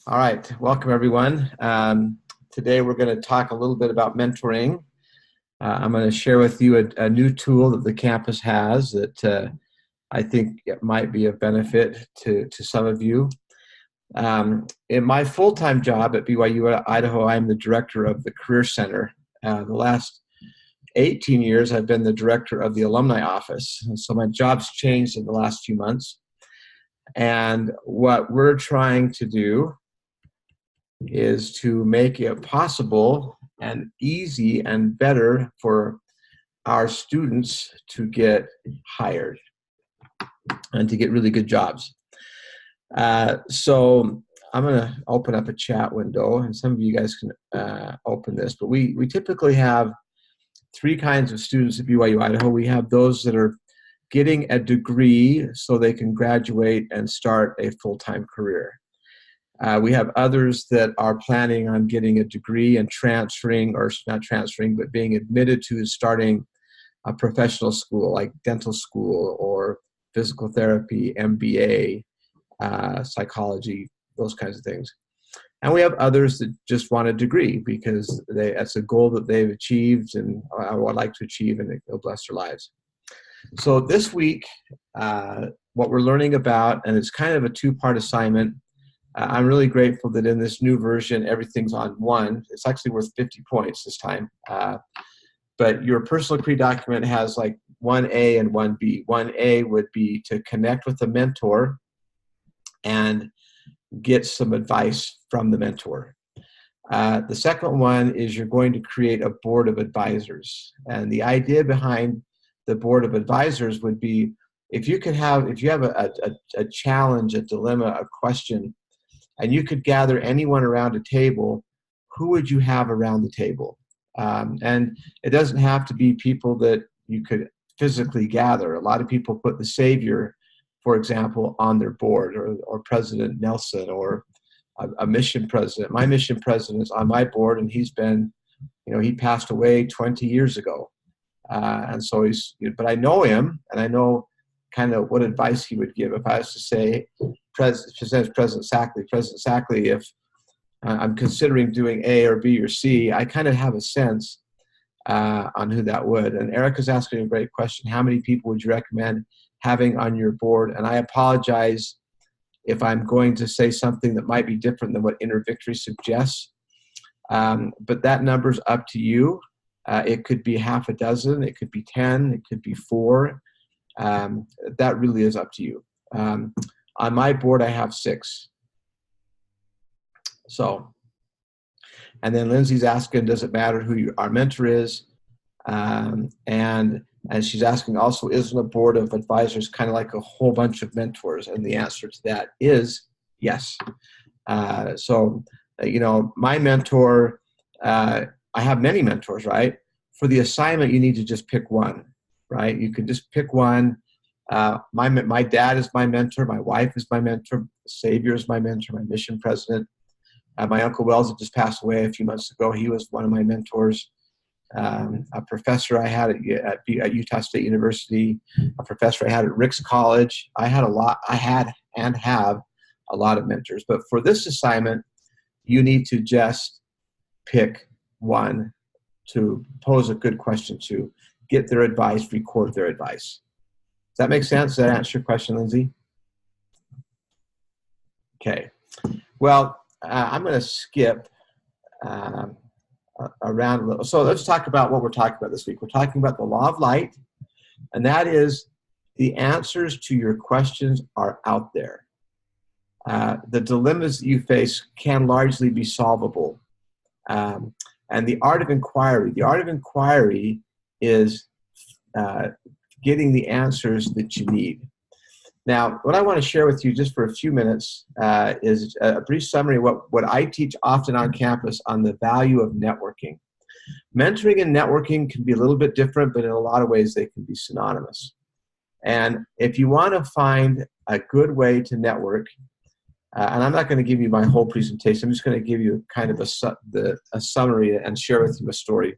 All right, welcome everyone. Today we're going to talk a little bit about mentoring. I'm going to share with you a new tool that the campus has that I think it might be of benefit to some of you. In my full-time job at BYU Idaho, I'm the director of the Career Center. The last 18 years, I've been the director of the alumni office. And so my job's changed in the last few months. And what we're trying to do is to make it possible and easy and better for our students to get hired and to get really good jobs. So I'm going to open up a chat window, and some of you guys can open this, but we typically have three kinds of students at BYU Idaho. We have those that are getting a degree so they can graduate and start a full-time career. We have others that are planning on getting a degree and transferring, or not transferring, but being admitted to starting a professional school like dental school or physical therapy, MBA, psychology, those kinds of things. And we have others that just want a degree because that's a goal that they've achieved and would like to achieve, and it'll bless their lives. So this week, what we're learning about, and it's kind of a two-part assignment. I'm really grateful that in this new version, everything's on one. It's actually worth 50 points this time. But your personal career document has like 1A and 1B. 1A would be to connect with a mentor and get some advice from the mentor. The second one is you're going to create a board of advisors. And the idea behind the board of advisors would be if you have a challenge, a dilemma, a question, and you could gather anyone around a table, who would you have around the table? And it doesn't have to be people that you could physically gather. A lot of people put the Savior, for example, on their board, or President Nelson, or a mission president. My mission president is on my board, and he's been, he passed away 20 years ago. And so but I know him, and I know kind of what advice he would give if I was to say, President Sackley, if I'm considering doing A or B or C, I kind of have a sense on who that would. And Erica's asking a great question. How many people would you recommend having on your board? And I apologize if I'm going to say something that might be different than what Inner Victory suggests. But that number's up to you. It could be half a dozen. It could be 10. It could be 4. That really is up to you. On my board, I have 6. So, and then Lindsay's asking, does it matter who our mentor is? And she's asking also, isn't a board of advisors kind of like a whole bunch of mentors? And the answer to that is yes. So, my mentor, I have many mentors, right? For the assignment, you need to just pick one, right? You can just pick one. My dad is my mentor. My wife is my mentor. Savior is my mentor. My mission president. My Uncle Wells had just passed away a few months ago. He was one of my mentors. A professor I had at Utah State University, a professor I had at Ricks College. I had and have a lot of mentors. But for this assignment, you need to just pick one to pose a good question to, get their advice, record their advice. Does that make sense? Does that answer your question, Lindsay? Okay. Well, I'm going to skip around a little. So let's talk about what we're talking about this week. We're talking about the law of light, and that is the answers to your questions are out there. The dilemmas that you face can largely be solvable. And the art of inquiry. The art of inquiry is getting the answers that you need. Now, what I want to share with you just for a few minutes is a brief summary of what I teach often on campus on the value of networking. Mentoring and networking can be a little bit different, but in a lot of ways they can be synonymous. And if you want to find a good way to network, and I'm not going to give you my whole presentation, I'm just going to give you kind of a summary and share with you a story.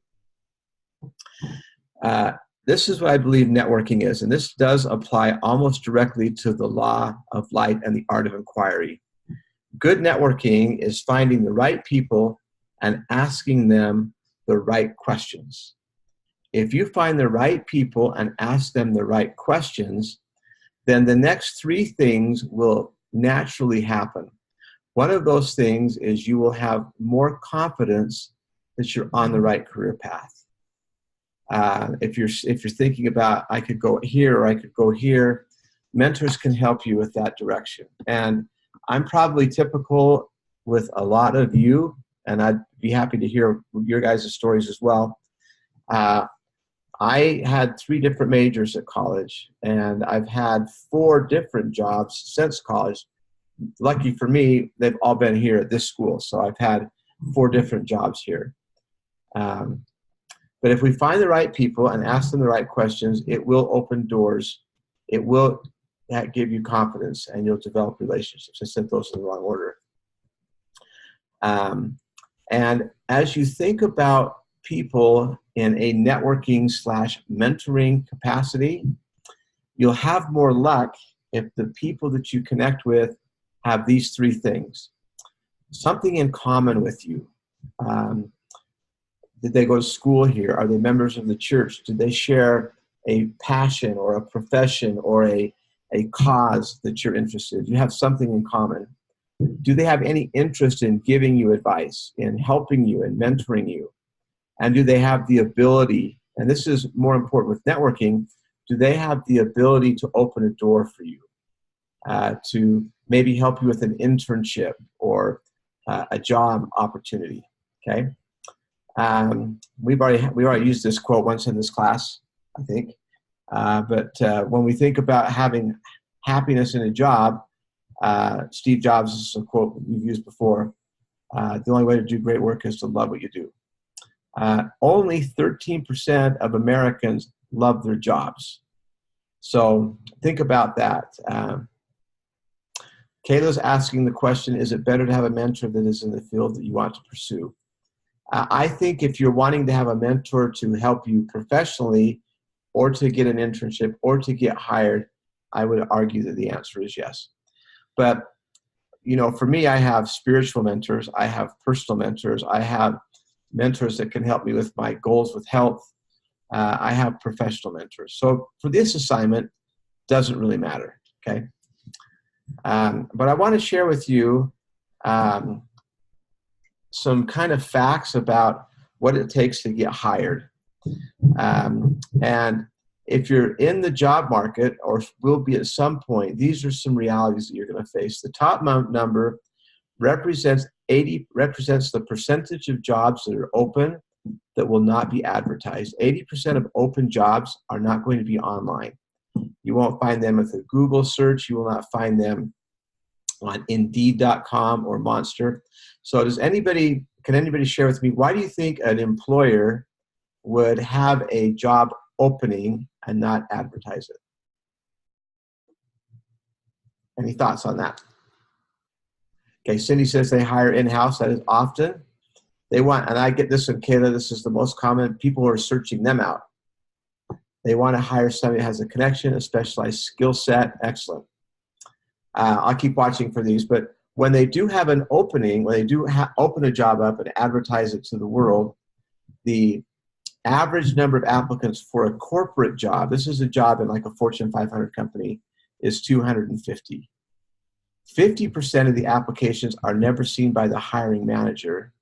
This is what I believe networking is, and this does apply almost directly to the law of light and the art of inquiry. good networking is finding the right people and asking them the right questions. If you find the right people and ask them the right questions, then the next three things will naturally happen. One of those things is you will have more confidence that you're on the right career path. If you're thinking about, I could go here or I could go here, mentors can help you with that direction. And I'm probably typical with a lot of you, and I'd be happy to hear your guys' stories as well. I had 3 different majors at college, and I've had 4 different jobs since college. Lucky for me, they've all been here at this school, so I've had 4 different jobs here. But if we find the right people and ask them the right questions, it will open doors. It will give you confidence, and you'll develop relationships. I said those in the wrong order. And as you think about people in a networking / mentoring capacity, you'll have more luck if the people that you connect with have these 3 things. Something in common with you. Did they go to school here? Are they members of the church? Did they share a passion or a profession or a cause that you're interested in? You have something in common. Do they have any interest in giving you advice, in helping you, in mentoring you? And do they have the ability, and this is more important with networking, do they have the ability to open a door for you, to maybe help you with an internship or a job opportunity, okay? We already used this quote once in this class, I think. But when we think about having happiness in a job, Steve Jobs, this is a quote we've used before, the only way to do great work is to love what you do. Only 13% of Americans love their jobs. So think about that. Kayla's asking the question, is it better to have a mentor that is in the field that you want to pursue? I think if you're wanting to have a mentor to help you professionally or to get an internship or to get hired, I would argue that the answer is yes. But, you know, for me, I have spiritual mentors. I have personal mentors. I have mentors that can help me with my goals with health. I have professional mentors. So for this assignment, doesn't really matter, okay? But I want to share with you some kind of facts about what it takes to get hired. And if you're in the job market or will be at some point, these are some realities that you're going to face. The top number represents the percentage of jobs that are open that will not be advertised. 80% of open jobs are not going to be online. You won't find them with a Google search. You will not find them on Indeed.com or Monster. So can anybody share with me, why do you think an employer would have a job opening and not advertise it? Any thoughts on that? Okay, Cindy says they hire in-house. That is often. They want, and I get this one, Kayla, this is the most common, people are searching them out. They want to hire somebody that has a connection, a specialized skill set. Excellent. I'll keep watching for these, but when they do have an opening, when they do open a job up and advertise it to the world, the average number of applicants for a corporate job, this is a job in like a Fortune 500 company, is 250. 50% of the applications are never seen by the hiring manager,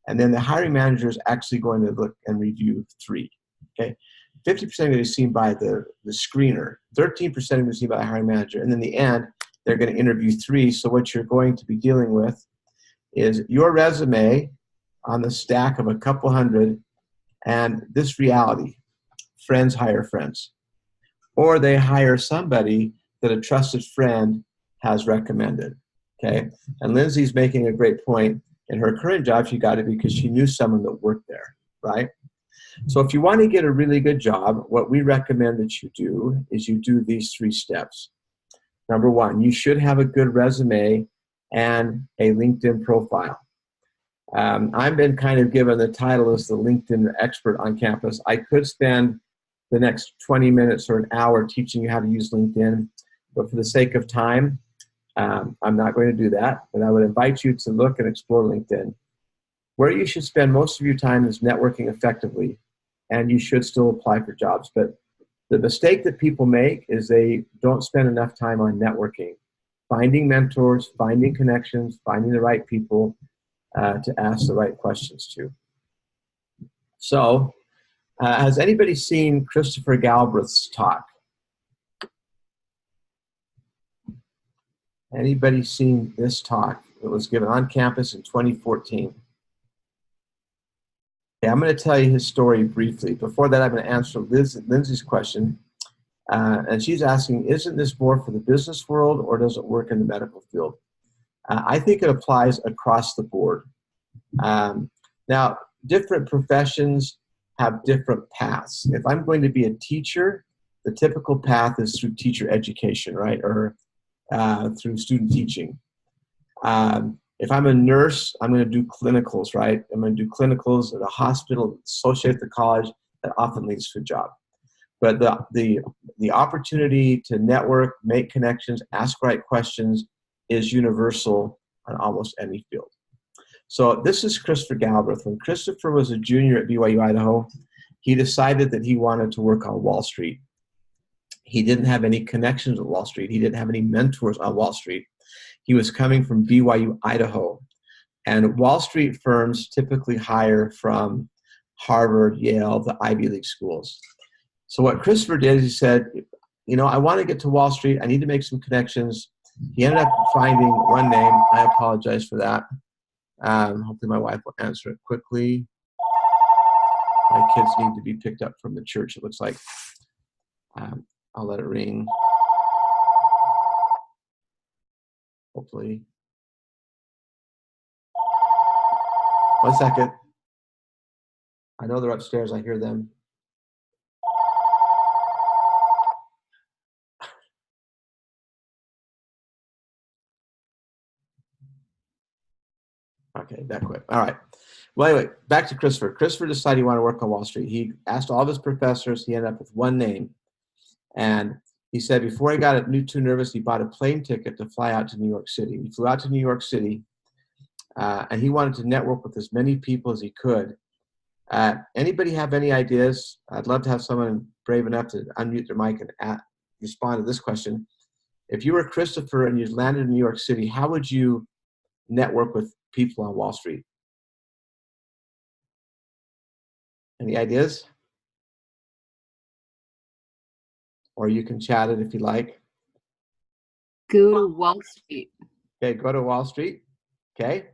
and then the hiring manager is actually going to look and review 3. Okay, 50% are going to be seen by the screener, 13% are going to be seen by the hiring manager, and in the end, they're going to interview 3. So what you're going to be dealing with is your resume on the stack of a couple hundred, and this reality: friends hire friends, or they hire somebody that a trusted friend has recommended. Okay, and Lindsay's making a great point. In her current job, she got it because she knew someone that worked there, right? So if you want to get a really good job, what we recommend that you do is you do these 3 steps. Number 1, you should have a good resume and a LinkedIn profile. I've been kind of given the title as the LinkedIn expert on campus. I could spend the next 20 minutes or an hour teaching you how to use LinkedIn, but for the sake of time, I'm not going to do that, but I would invite you to look and explore LinkedIn. Where you should spend most of your time is networking effectively, and you should still apply for jobs. But the mistake that people make is they don't spend enough time on networking, finding mentors, finding connections, finding the right people to ask the right questions to. So, has anybody seen Christopher Galbraith's talk? Anybody seen this talk? It was given on campus in 2014. Okay, I'm going to tell you his story briefly. Before that, I'm going to answer Lindsay's question. And she's asking, isn't this more for the business world or does it work in the medical field? I think it applies across the board. Now, different professions have different paths. If I'm going to be a teacher, the typical path is through teacher education, right? Or through student teaching. If I'm a nurse, I'm going to do clinicals, right? I'm going to do clinicals at a hospital associated with the college that often leads to a job. But the opportunity to network, make connections, ask right questions is universal on almost any field. So this is Christopher Galbraith. When Christopher was a junior at BYU Idaho, he decided that he wanted to work on Wall Street. He didn't have any connections with Wall Street. He didn't have any mentors on Wall Street. He was coming from BYU Idaho. And Wall Street firms typically hire from Harvard, Yale, the Ivy League schools. So what Christopher did is he said, I want to get to Wall Street. I need to make some connections. He ended up finding one name. I apologize for that. Hopefully my wife will answer it quickly. My kids need to be picked up from the church, it looks like. I'll let it ring. Hopefully. 1 second. I know they're upstairs. I hear them. Okay, that quick. All right. Well, anyway, back to Christopher. Christopher decided he wanted to work on Wall Street. He asked all of his professors. He ended up with one name. And he said before he got too nervous, he bought a plane ticket to fly out to New York City. He flew out to New York City, and he wanted to network with as many people as he could. Anybody have any ideas? I'd love to have someone brave enough to unmute their mic and respond to this question. If you were Christopher and you landed in New York City, how would you network with people on Wall Street? Any ideas? Or you can chat it if you like. Go to Wall Street. Okay, go to Wall Street. Okay.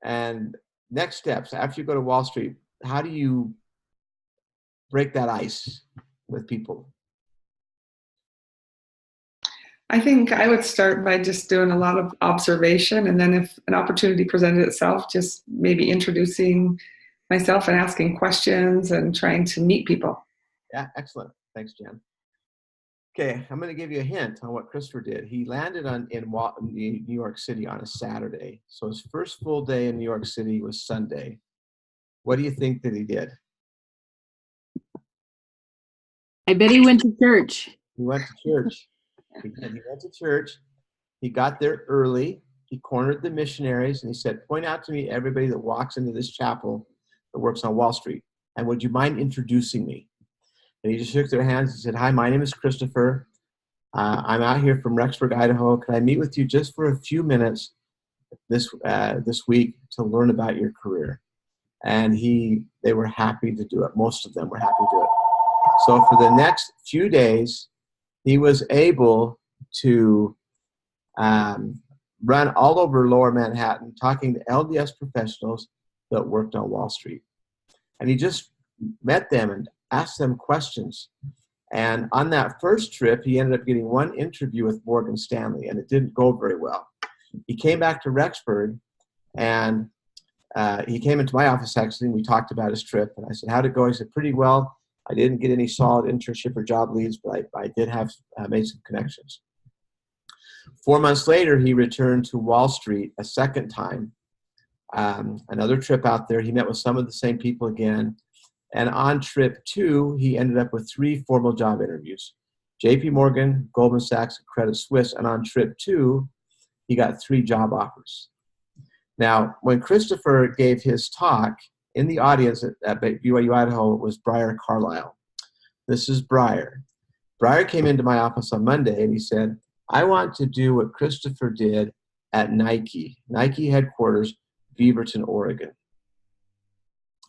And next steps, after you go to Wall Street, how do you break that ice with people? I think I would start by just doing a lot of observation, and then if an opportunity presented itself, just maybe introducing myself and asking questions and trying to meet people. Yeah, excellent. Thanks, Jen. Okay, I'm going to give you a hint on what Christopher did. He landed in New York City on a Saturday. So his first full day in New York City was Sunday. What do you think that he did? I bet he went to church. He went to church. He went to church. He got there early. He cornered the missionaries and he said, point out to me everybody that walks into this chapel that works on Wall Street. And would you mind introducing me? And he just shook their hands and said, hi, my name is Christopher. I'm out here from Rexburg, Idaho. Can I meet with you just for a few minutes this week to learn about your career? And they were happy to do it. Most of them were happy to do it. So for the next few days, he was able to run all over Lower Manhattan talking to LDS professionals that worked on Wall Street. And he just met them and asked them questions. And on that first trip, he ended up getting one interview with Morgan Stanley, and it didn't go very well. He came back to Rexburg, and he came into my office, actually, and we talked about his trip. And I said, how'd it go? He said, pretty well. I didn't get any solid internship or job leads, but I did have made some connections. 4 months later, he returned to Wall Street a second time. Another trip out there. He met with some of the same people again. And on trip 2, he ended up with 3 formal job interviews. JP Morgan, Goldman Sachs, and Credit Suisse. And on trip 2, he got 3 job offers. Now, when Christopher gave his talk, in the audience at BYU Idaho was Briar Carlisle. This is Briar. Briar came into my office on Monday and he said, I want to do what Christopher did at Nike headquarters, Beaverton, Oregon.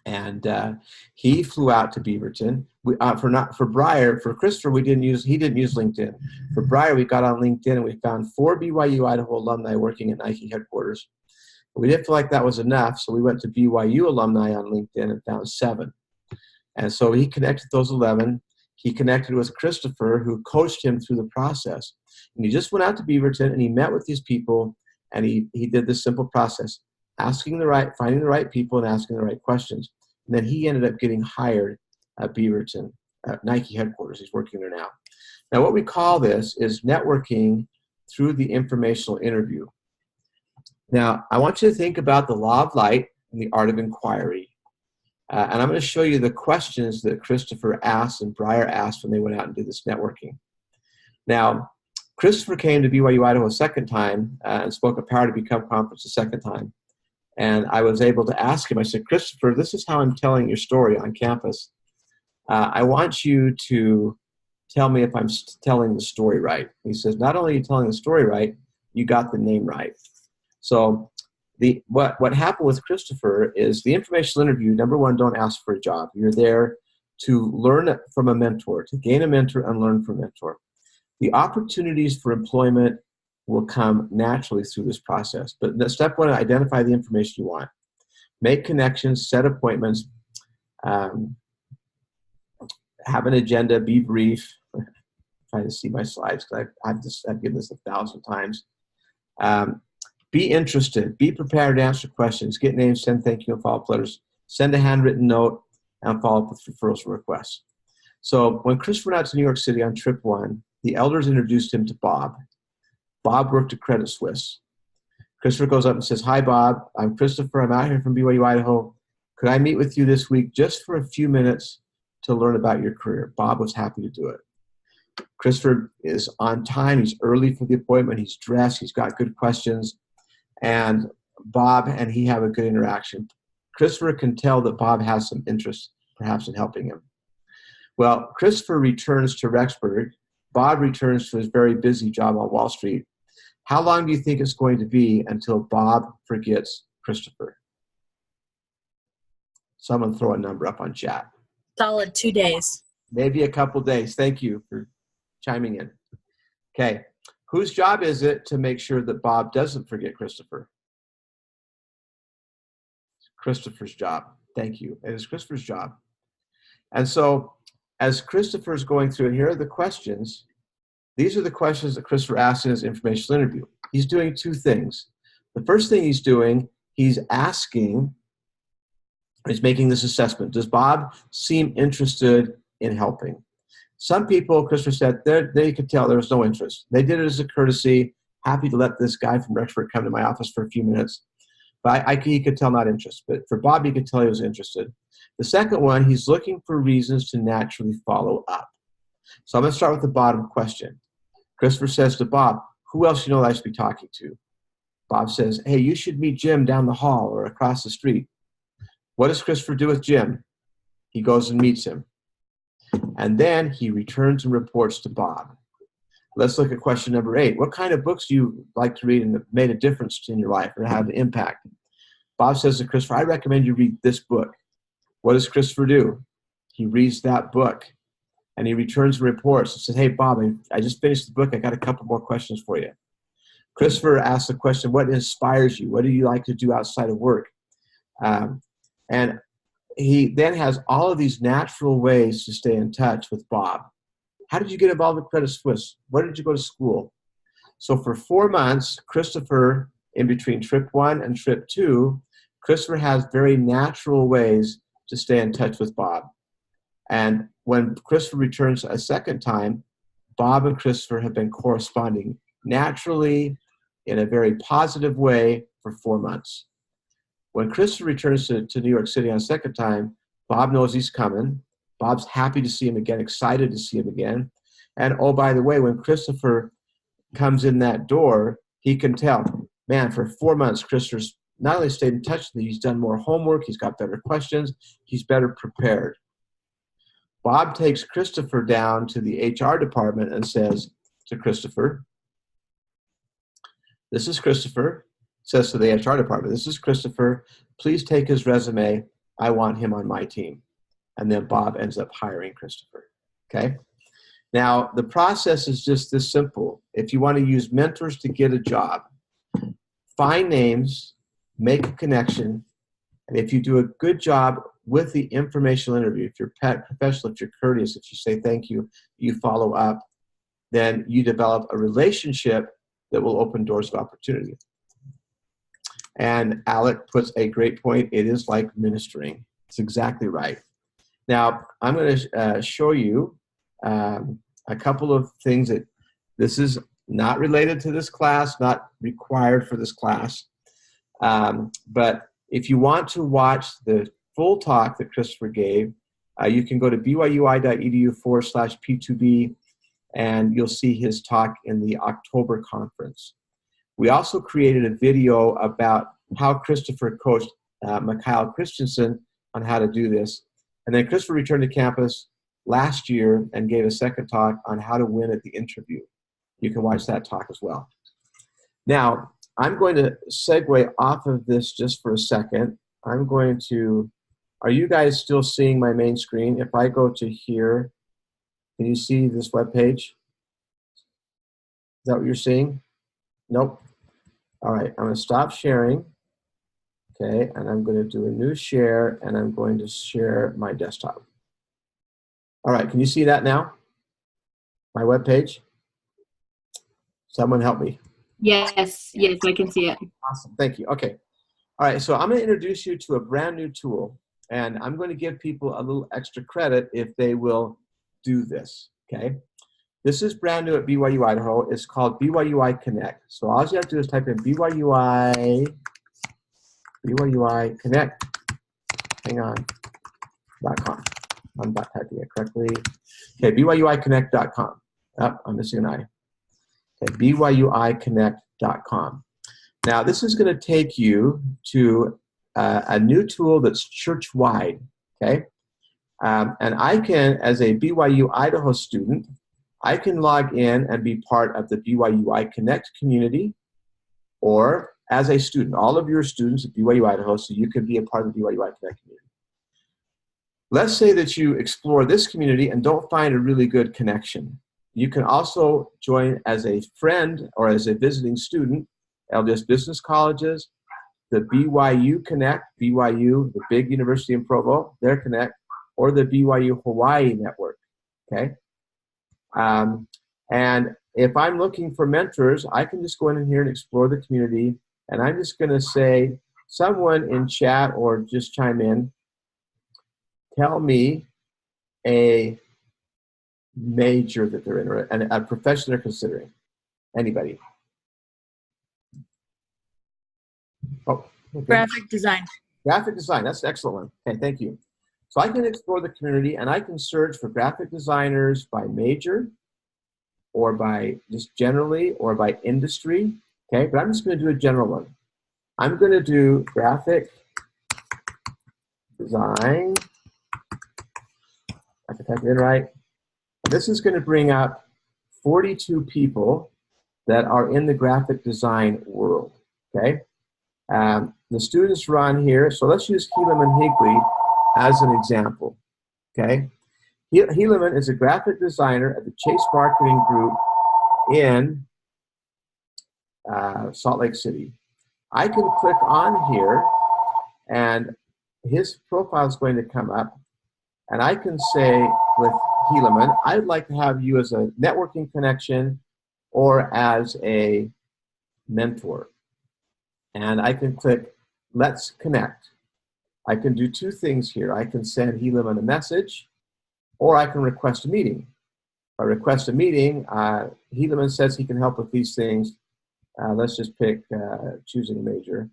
And he flew out to Beaverton. For Briar, for Christopher, he didn't use LinkedIn. For Briar, we got on LinkedIn and we found 4 BYU Idaho alumni working at Nike headquarters. We didn't feel like that was enough, so we went to BYU alumni on LinkedIn and found 7. And so he connected those 11. He connected with Christopher, who coached him through the process. And he just went out to Beaverton and he met with these people, and he did this simple process, finding the right people and asking the right questions. And then he ended up getting hired at Beaverton, at Nike headquarters. He's working there now. Now, what we call this is networking through the informational interview. Now, I want you to think about the law of light and the art of inquiry. And I'm going to show you the questions that Christopher asked and Briar asked when they went out and did this networking. Now, Christopher came to BYU Idaho a second time and spoke at Power to Become conference a second time. And I was able to ask him, I said, Christopher, this is how I'm telling your story on campus. I want you to tell me if I'm telling the story right. He says, not only are you telling the story right, you got the name right. So what happened with Christopher is the informational interview, number one, don't ask for a job. You're there to learn from a mentor, to gain a mentor and learn from a mentor. The opportunities for employment will come naturally through this process. But step one, identify the information you want. Make connections, set appointments, have an agenda, be brief. I'm trying to see my slides because I've given this 1,000 times. Be interested, be prepared to answer questions, get names, send thank you and follow-up letters, send a handwritten note, and follow up with referrals requests. So when Chris went out to New York City on trip 1, the elders introduced him to Bob. Bob worked at Credit Suisse. Christopher goes up and says, hi, Bob. I'm Christopher. I'm out here from BYU Idaho. Could I meet with you this week just for a few minutes to learn about your career? Bob was happy to do it. Christopher is on time. He's early for the appointment. He's dressed. He's got good questions. And Bob and he have a good interaction. Christopher can tell that Bob has some interest, perhaps, in helping him. Well, Christopher returns to Rexburg. Bob returns to his very busy job on Wall Street. How long do you think it's going to be until Bob forgets Christopher? Someone throw a number up on chat. Solid 2 days. Maybe a couple days. Thank you for chiming in. Okay. Whose job is it to make sure that Bob doesn't forget Christopher? It's Christopher's job. Thank you. It is Christopher's job. And so as Christopher's going through, and here are the questions. These are the questions that Christopher asked in his informational interview. He's doing 2 things. The first thing he's doing, he's making this assessment. Does Bob seem interested in helping? Some people, Christopher said, they could tell there was no interest. They did it as a courtesy, happy to let this guy from Rexburg come to my office for a few minutes. But he could tell not interested. But for Bob, he could tell he was interested. The second one, he's looking for reasons to naturally follow up. So I'm going to start with the bottom question. Christopher says to Bob, who else you know that I should be talking to? Bob says, hey, you should meet Jim down the hall or across the street. What does Christopher do with Jim? He goes and meets him. And then he returns and reports to Bob. Let's look at question number 8. What kind of books do you like to read and have made a difference in your life or had an impact? Bob says to Christopher, I recommend you read this book. What does Christopher do? He reads that book and he returns and reports and says, hey, Bob, I just finished the book. I got a couple more questions for you. Christopher asks the question, what inspires you? What do you like to do outside of work? And he then has all of these natural ways to stay in touch with Bob. How did you get involved with Credit Suisse? Where did you go to school? So for 4 months, Christopher, in between trip 1 and trip 2, Christopher has very natural ways to stay in touch with Bob. And when Christopher returns a second time, Bob and Christopher have been corresponding naturally in a very positive way for 4 months. When Christopher returns to New York City on a second time, Bob knows he's coming. Bob's happy to see him again, excited to see him again. And oh, by the way, when Christopher comes in that door, he can tell, man, for 4 months, Christopher's not only stayed in touch with me, he's done more homework, he's got better questions, he's better prepared. Bob takes Christopher down to the HR department and says to Christopher, this is Christopher, says to the HR department, this is Christopher, please take his resume, I want him on my team. And then Bob ends up hiring Christopher, okay? Now, the process is just this simple. If you want to use mentors to get a job, find names, make a connection, and if you do a good job with the informational interview, if you're professional, if you're courteous, if you say thank you, you follow up, then you develop a relationship that will open doors of opportunity. And Alec puts a great point. It is like ministering. It's exactly right. Now, I'm going to show you a couple of things that this is not related to this class, not required for this class. But if you want to watch the full talk that Christopher gave, you can go to byui.edu/P2B, and you'll see his talk in the October conference. We also created a video about how Christopher coached Mikhail Christensen on how to do this. And then Christopher returned to campus last year and gave a second talk on how to win at the interview. You can watch that talk as well. Now, I'm going to segue off of this just for a second. I'm going to, are you guys still seeing my main screen? If I go to here, can you see this web page? Is that what you're seeing? Nope. All right, I'm going to stop sharing. Okay, and I'm going to do a new share, and I'm going to share my desktop. All right, can you see that now? My web page? Someone help me. Yes, yes, I can see it. Awesome, thank you. Okay. All right, so I'm going to introduce you to a brand new tool, and I'm going to give people a little extra credit if they will do this, okay? This is brand new at BYU Idaho. It's called BYUI Connect. So all you have to do is type in BYUI Connect, hang on, .com. I'm not typing it correctly. Okay, BYUIConnect.com. Oh, I'm missing an I. Okay, BYUIConnect.com. Now, this is going to take you to a new tool that's church-wide, okay? And I can, as a BYU Idaho student, I can log in and be part of the BYUI Connect community, or as a student, all of your students at BYU Idaho, so you can be a part of the BYUI Connect community. Let's say that you explore this community and don't find a really good connection. You can also join as a friend or as a visiting student, LDS Business Colleges, the BYU Connect, BYU, the big university in Provo, their Connect, or the BYU Hawaii Network, okay? And if I'm looking for mentors, I can just go in here and explore the community, and I'm just going to say, someone in chat or just chime in, tell me a major that they're in, and a profession they're considering. Anybody? Oh, okay. Graphic design. Graphic design, that's an excellent one. Okay, thank you. So I can explore the community, and I can search for graphic designers by major, or by just generally, or by industry. Okay, but I'm just going to do a general one. I'm going to do graphic design. I can type it in right. This is going to bring up 42 people that are in the graphic design world. Okay, the students run here. So let's use Helaman Higley as an example. Okay, Helaman is a graphic designer at the Chase Marketing Group in Salt Lake City. I can click on here, and his profile is going to come up, and I can say with Helaman, I'd like to have you as a networking connection or as a mentor. And I can click Let's Connect. I can do two things here. I can send Helaman a message, or I can request a meeting. If I request a meeting, Helaman says he can help with these things. Let's just pick choosing a major.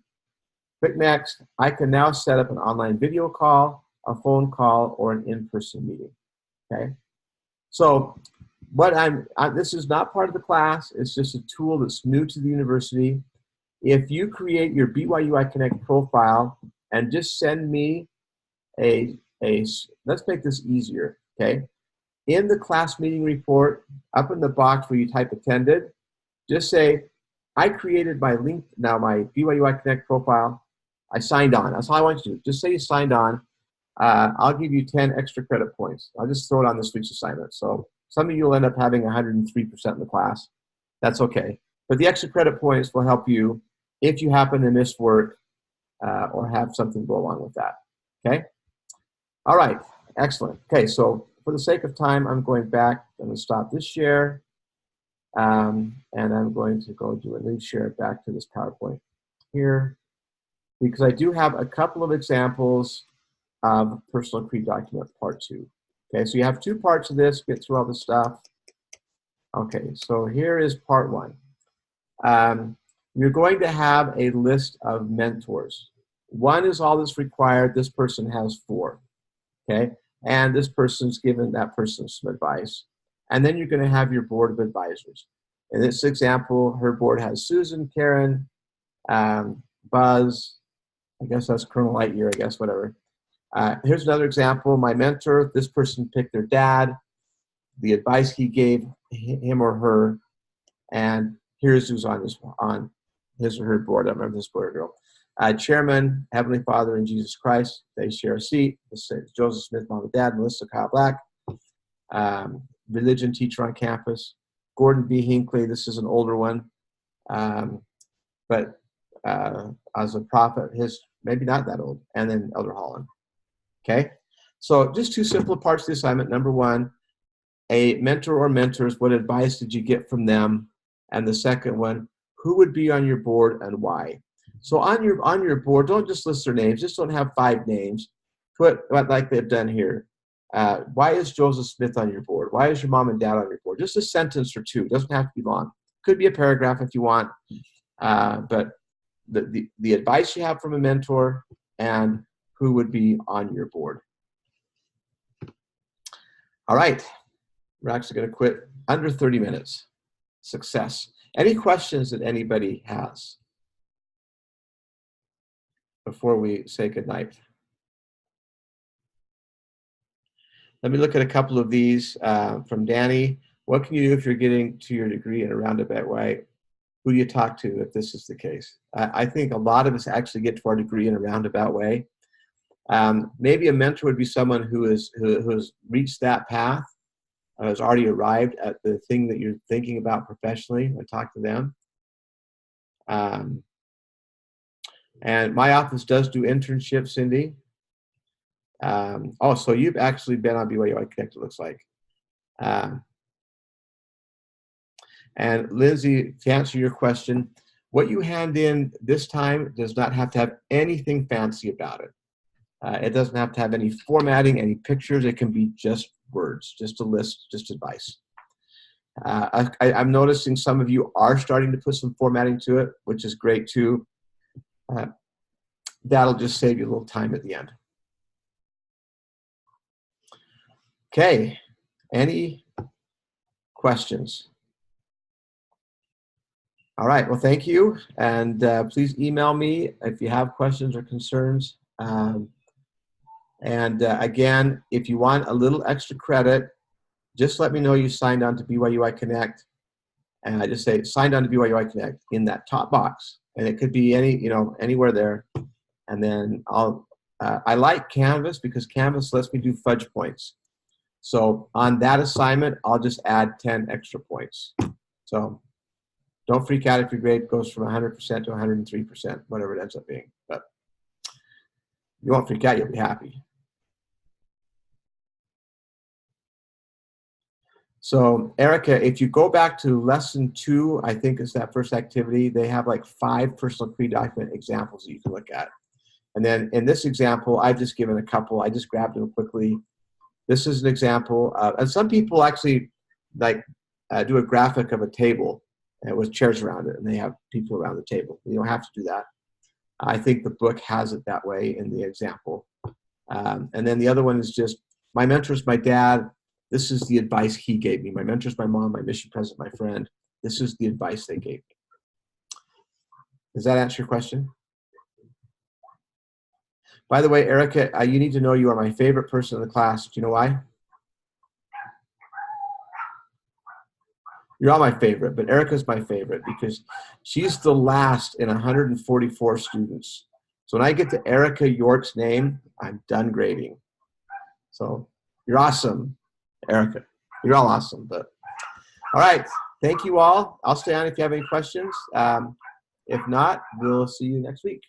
Click Next. I can now set up an online video call, a phone call, or an in-person meeting. Okay? So this is not part of the class. It's just a tool that's new to the university. If you create your BYUI Connect profile and just send me let's make this easier, okay? In the class meeting report, up in the box where you type attended, just say, I created my BYUI Connect profile. I signed on. That's all I want you to do. Just say you signed on. I'll give you 10 extra credit points. I'll just throw it on this week's assignment. So some of you will end up having 103% in the class. That's okay. But the extra credit points will help you if you happen to miss work or have something go along with that. Okay? All right. Excellent. Okay, so for the sake of time, I'm going back. I'm going to stop this share. And I'm going to go do a new share back to this PowerPoint here, because I do have a couple of examples of Personal Creed Document Part 2. Okay, so you have two parts of this, get through all the stuff. Okay, so here is Part 1. You're going to have a list of mentors. 1 is all that's required. This person has 4. Okay, and this person's given that person some advice. And then you're going to have your board of advisors. In this example, her board has Susan, Karen, Buzz, I guess that's Colonel Lightyear, I guess, whatever. Here's another example. My mentor, this person picked their dad, the advice he gave him or her, and here's who's on his or her board. I remember this boy or girl. Chairman, Heavenly Father, and Jesus Christ. They share a seat. This is Joseph Smith, Mom and Dad, Melissa Kyle Black. Religion teacher on campus. Gordon B. Hinckley, this is an older one. But as a prophet, maybe not that old. And then Elder Holland. Okay? So just two simple parts of the assignment. Number 1, a mentor or mentors, what advice did you get from them? And the second one, who would be on your board and why? So on your board, don't just list their names. Just don't have 5 names. Put like they've done here. Why is Joseph Smith on your board? Why is your mom and dad on your board? Just a sentence or 2. It doesn't have to be long. Could be a paragraph if you want. But the advice you have from a mentor and who would be on your board. All right. We're actually going to quit under 30 minutes. Success. Any questions that anybody has before we say goodnight? Let me look at a couple of these from Danny. What can you do if you're getting to your degree in a roundabout way? Who do you talk to if this is the case? I think a lot of us actually get to our degree in a roundabout way. Maybe a mentor would be someone who has reached that path, has already arrived at the thing that you're thinking about professionally. I talk to them. And my office does do internships, Cindy. So you've actually been on BYUI Connect, it looks like. And Lindsay, to answer your question, what you hand in this time does not have to have anything fancy about it. It doesn't have to have any formatting, any pictures. It can be just words, just a list, just advice. I'm noticing some of you are starting to put some formatting to it, which is great too. That'll just save you a little time at the end. Okay, any questions? All right, well, thank you. And please email me if you have questions or concerns. Again, if you want a little extra credit, just let me know you signed on to BYUI Connect. And I just say, signed on to BYUI Connect in that top box. And it could be anywhere there. And then I like Canvas because Canvas lets me do fudge points. So on that assignment, I'll just add 10 extra points. So don't freak out if your grade goes from 100% to 103%, whatever it ends up being. But you won't freak out, you'll be happy. So Erica, if you go back to lesson 2, I think it's that first activity, they have like 5 Personal Creed Document examples that you can look at. And then in this example, I've just given a couple. I just grabbed them quickly. This is an example. And some people actually do a graphic of a table with chairs around it, and they have people around the table. You don't have to do that. I think the book has it that way in the example. And then the other one is just, my mentor is my dad. This is the advice he gave me. My mentor's my mom, my mission president, my friend. This is the advice they gave me. Does that answer your question? By the way, Erica, you need to know you are my favorite person in the class. Do you know why? You're all my favorite, but Erica's my favorite because she's the last in 144 students. So when I get to Erica York's name, I'm done grading. So you're awesome, Erica. You're all awesome. But all right, thank you all. I'll stay on if you have any questions. If not, we'll see you next week.